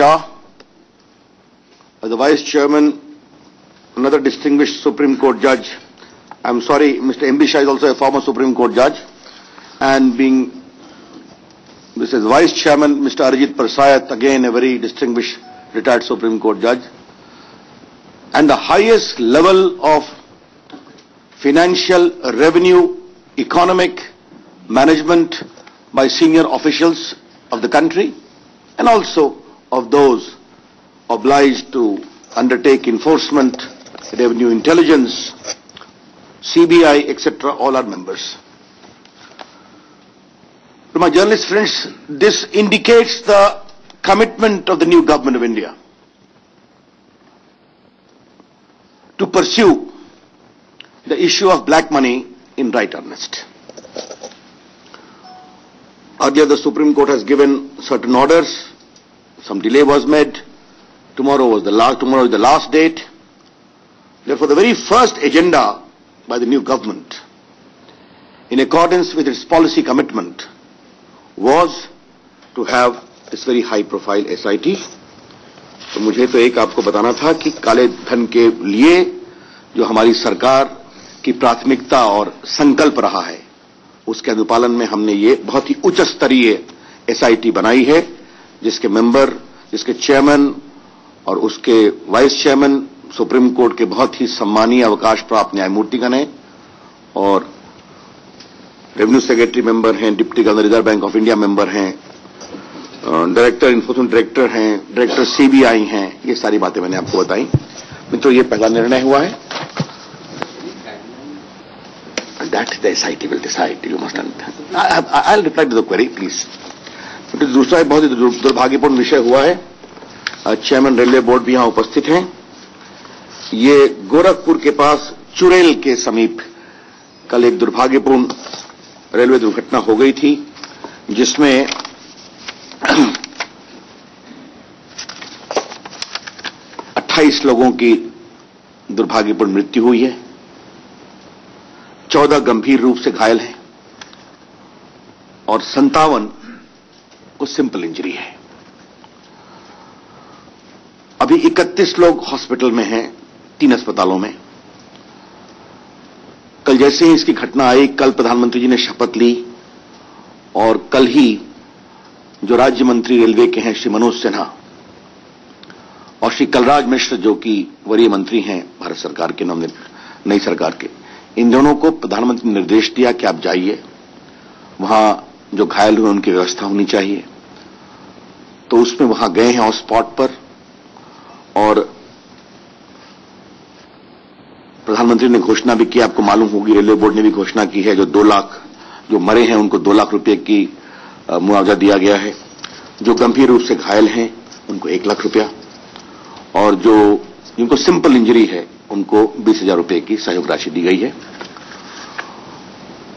Shah, the Vice Chairman, another distinguished Supreme Court judge. I'm sorry, Mr. M.B. Shah is also a former Supreme Court judge, and this is Vice Chairman, Mr. Arijit Parsayat, again a very distinguished retired Supreme Court judge, and the highest level of financial, revenue, economic management by senior officials of the country, and also of those obliged to undertake enforcement, revenue intelligence, CBI, etc., all are members. To my journalist friends, this indicates the commitment of the new government of India to pursue the issue of black money in right earnest. Earlier, the Supreme Court has given certain orders. Some delay was made. Tomorrow is the last date. Therefore, the very first agenda by the new government, in accordance with its policy commitment, was to have this very high-profile SIT. तो मुझे तो एक आपको बताना था कि काले धन के लिए जो हमारी सरकार की प्राथमिकता और संकल्प रहा है, उसके अनुपालन में हमने ये बहुत ही उच्च स्तरीय SIT बनाई है, जिसके मेंबर, जिसके चेयरमैन और उसके वाइस चेयरमैन सुप्रीम कोर्ट के बहुत ही सम्मानीय अवकाश प्राप्त न्यायमूर्तिगण हैं, और रेवेन्यू सेक्रेटरी मेंबर हैं, deputy governor reserve bank of India member हैं, डायरेक्टर इन्फोर्समेंट डायरेक्टर हैं, डायरेक्टर CBI हैं. ये सारी बातें मैंने आपको बताई. मित्रों, ये पहला निर्णय हुआ है. That the SIT will decide. You must understand. I'll reply to the query, please. दूसरा बहुत ही दुर्भाग्यपूर्ण विषय हुआ है. चेयरमैन रेलवे बोर्ड भी यहां उपस्थित हैं. ये गोरखपुर के पास चुरेल के समीप कल एक दुर्भाग्यपूर्ण रेलवे दुर्घटना हो गई थी, जिसमें 28 लोगों की दुर्भाग्यपूर्ण मृत्यु हुई है, 14 गंभीर रूप से घायल हैं और 57 को सिंपल इंजरी है. अभी 31 लोग हॉस्पिटल में हैं, 3 अस्पतालों में. कल जैसे ही इसकी घटना आई, कल प्रधानमंत्री जी ने शपथ ली, और कल ही जो राज्य मंत्री रेलवे के हैं श्री मनोज सिन्हा और श्री कलराज मिश्र, जो कि वरीय मंत्री हैं भारत सरकार के, नई सरकार के, इन दोनों को प्रधानमंत्री ने निर्देश दिया कि आप जाइए, वहां जो घायल हुए उनकी व्यवस्था होनी चाहिए. तो उसमें वहां गए हैं ऑन स्पॉट पर, और प्रधानमंत्री ने घोषणा भी की. आपको मालूम होगी, रेलवे बोर्ड ने भी घोषणा की है, जो 2 लाख जो मरे हैं उनको 2 लाख रुपए की मुआवजा दिया गया है, जो गंभीर रूप से घायल हैं उनको 1 लाख रुपया, और जिनको सिंपल इंजरी है उनको 20,000 रुपए की सहयोग राशि दी गई है.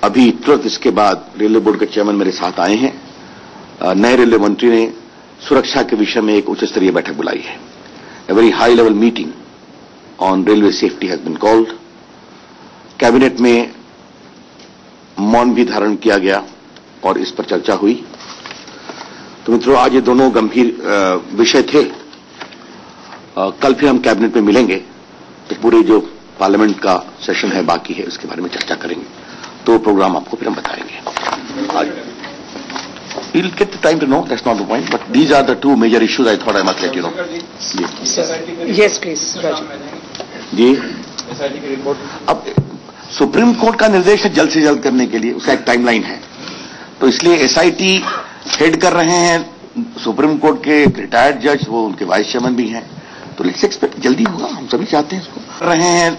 अभी तुरंत इसके बाद रेलवे बोर्ड के चेयरमैन मेरे साथ आए हैं. नए रेलवे मंत्री ने सुरक्षा के विषय में एक उच्च स्तरीय बैठक बुलाई है. A very high level meeting on railway safety has been called. Cabinet में मौन भी धारण किया गया और इस पर चर्चा हुई. तो मित्रों, आज ये दोनों गंभीर विषय थे. कल फिर हम कैबिनेट में मिलेंगे, तो पूरे जो पार्लियामेंट का सेशन है बाकी है, उसके बारे में चर्चा करेंगे. तो प्रोग्राम आपको फिर हम बताएंगे. We'll get the time to know, that's not the point, but these are the 2 major issues I thought I must let you know. Yes, please. जी, अब सुप्रीम कोर्ट का निर्देश है जल्द से जल्द करने के लिए, उसका एक टाइमलाइन है. तो इसलिए SIT हेड कर रहे हैं सुप्रीम कोर्ट के रिटायर्ड जज, वो उनके वाइस चेयरमैन भी हैं. तो लेट्स एक्सपेक्ट जल्दी होगा, हम सभी चाहते हैं इसको. कर रहे हैं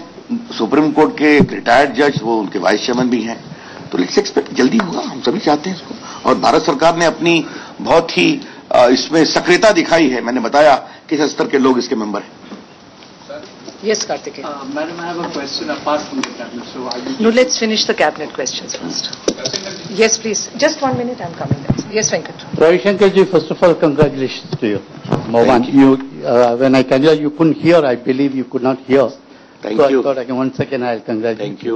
सुप्रीम कोर्ट के रिटायर्ड जज, वो उनके वाइस चेयरमैन भी हैं. तो लेट्स एक्सपेक्ट जल्दी होगा, हम सभी चाहते हैं इसको. और भारत सरकार ने अपनी बहुत ही इसमें सक्रियता दिखाई है. मैंने बताया किस स्तर के लोग इसके मेंबर हैं. Yes, Karthikeya. Madam, I have a question apart from the cabinet. So No, let's finish the cabinet questions first. Yes, please. Just 1 minute, I'm coming there. Yes, Venkat. Ravi Shankar ji, first of all, congratulations to you. Mohan, when I tell you couldn't hear, I believe you could not hear. Thank so you. I thought once again I'll congratulate you.